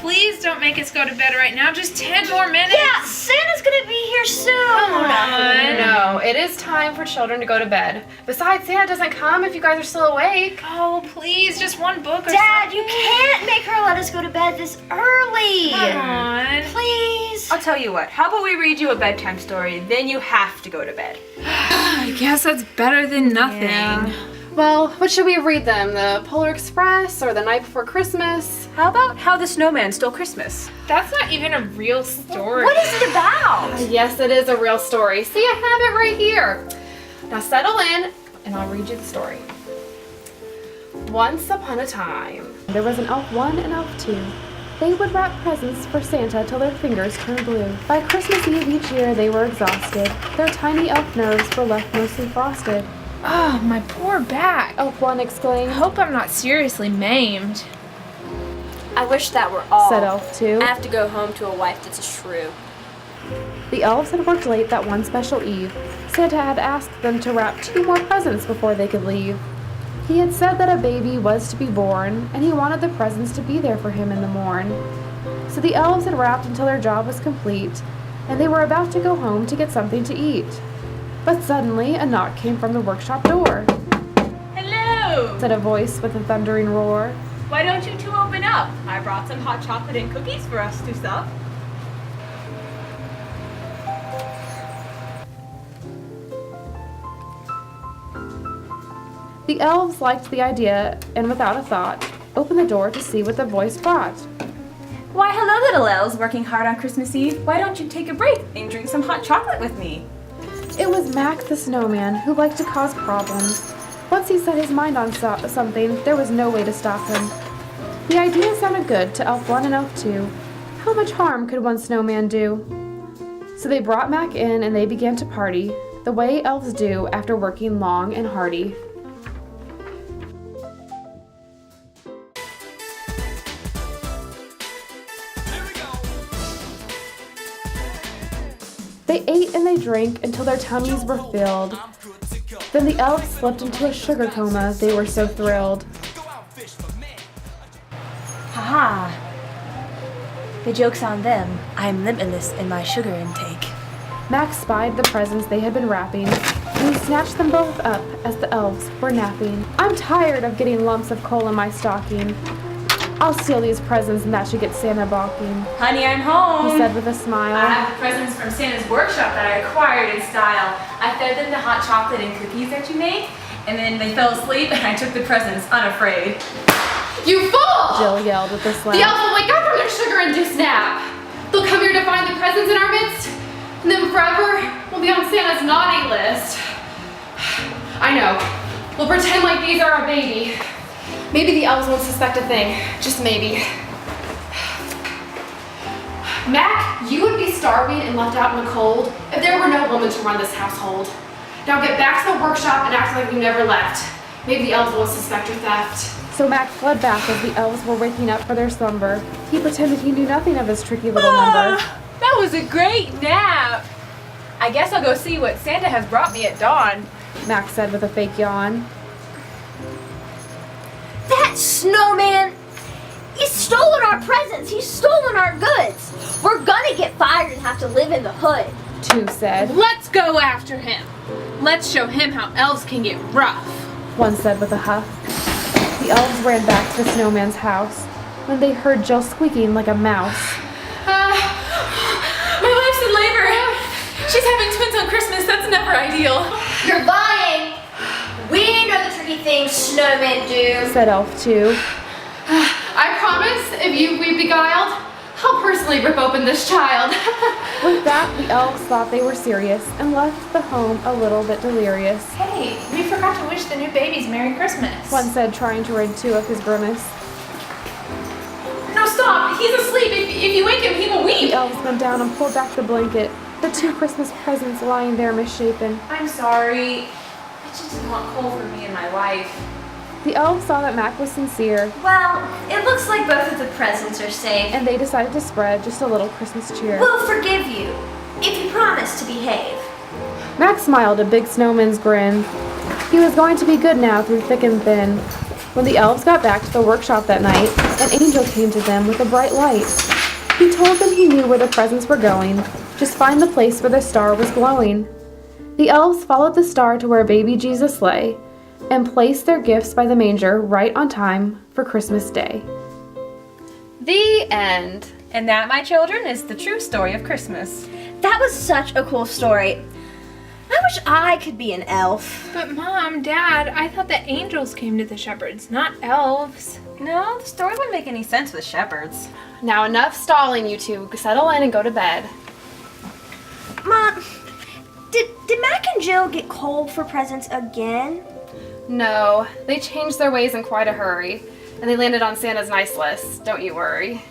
please don't make us go to bed right now. Just 10 more minutes. Yeah, Santa's gonna be here soon. Come on. No, it is time for children to go to bed. Besides, Santa doesn't come if you guys are still awake. Oh, please, just one book or Dad, something. you can't make her let us go to bed this early. Come on. Please. I'll tell you what, how about we read you a bedtime story, then you have to go to bed. I guess that's better than nothing. Yeah. Well, what should we read them? The Polar Express or The Night Before Christmas? How about How the Snowman Stole Christmas? That's not even a real story. What is it about? Yes, it is a real story. See, I have it right here. Now settle in, and I'll read you the story. Once upon a time, there was an elf 1 and elf 2. They would wrap presents for Santa till their fingers turned blue. By Christmas Eve each year, they were exhausted. Their tiny elf nerves were left mostly frosted. Oh, my poor back. Elf 1 I exclaimed, hope I'm not seriously maimed. I wish that were all. said Elf 2. I have to go home to a wife that's a shrew. The elves had worked late that one special eve. Santa had asked them to wrap 2 more presents before they could leave. He had said that a baby was to be born, and he wanted the presents to be there for him in the morn. So the elves had wrapped until their job was complete, and they were about to go home to get something to eat. But suddenly, a knock came from the workshop door, Hello! said a voice with a thundering roar. Why don't you two open up? I brought some hot chocolate and cookies for us to sup. The elves liked the idea, and without a thought, opened the door to see what the voice brought. Why, hello, little elves working hard on Christmas Eve. Why don't you take a break and drink some hot chocolate with me? It was Mac the Snowman, who liked to cause problems. Once he set his mind on something, there was no way to stop him. The idea sounded good to Elf 1 and Elf 2. How much harm could one snowman do? So they brought Mac in and they began to party, the way elves do after working long and hearty. They ate and they drank until their tummies were filled. Then the elves slipped into a sugar coma, they were so thrilled. Haha. The joke's on them. I'm limitless in my sugar intake. Max spied the presents they had been wrapping, and he snatched them both up as the elves were napping. I'm tired of getting lumps of coal in my stocking. I'll steal these presents and that should get Santa balking, Honey, I'm home. he said with a smile. I have the presents from Santa's workshop that I acquired in style. I fed them the hot chocolate and cookies that you make, and then they fell asleep and I took the presents unafraid. You fool! Jill yelled with a slap. The elves will wake up from their sugar-induced nap. They'll come here to find the presents in our midst, and then forever we'll be on Santa's naughty list. I know. We'll pretend like these are our baby. Maybe the elves won't suspect a thing. Just maybe. Mac, you would be starving and left out in the cold if there were no woman to run this household. Now get back to the workshop and act like you never left. Maybe the elves won't suspect your theft. So Mac fled back as the elves were waking up for their slumber. He pretended he knew nothing of his tricky little number. That was a great nap. I guess I'll go see what Santa has brought me at dawn. Mac said with a fake yawn. That snowman! He's stolen our presents! He's stolen our goods! We're gonna get fired and have to live in the hood. 2 said. Let's go after him. Let's show him how elves can get rough. 1 said with a huff. The elves ran back to the snowman's house when they heard Jill squeaking like a mouse. My wife's in labor. She's having twins on Christmas. That's never ideal. You're lying! We know the tricky things snowmen do. Said Elf 2. I promise, if you've been beguiled, I'll personally rip open this child. With that, the elves thought they were serious and left the home a little bit delirious. Hey, we forgot to wish the new babies Merry Christmas. 1 said, trying to rid 2 of his grimace. No, stop. He's asleep. If you wake him, he will The weep. elves bent down and pulled back the blanket, the 2 Christmas presents lying there misshapen. I'm sorry. I just didn't want coal for me and my wife. The elves saw that Mac was sincere, Well, it looks like both of the presents are safe. and they decided to spread just a little Christmas cheer. We'll forgive you if you promise to behave. Mac smiled a big snowman's grin. He was going to be good now through thick and thin. When the elves got back to the workshop that night, an angel came to them with a bright light. He told them he knew where the presents were going. Just find the place where the star was glowing. The elves followed the star to where baby Jesus lay and placed their gifts by the manger right on time for Christmas Day. The end. And that, my children, is the true story of Christmas. That was such a cool story. I wish I could be an elf. But Mom, Dad, I thought the angels came to the shepherds, not elves. No, the story wouldn't make any sense with shepherds. Now enough stalling, you two. Settle in and go to bed. Mom, did Mac and Jill get cold for presents again? No, they changed their ways in quite a hurry, and they landed on Santa's nice list. Don't you worry.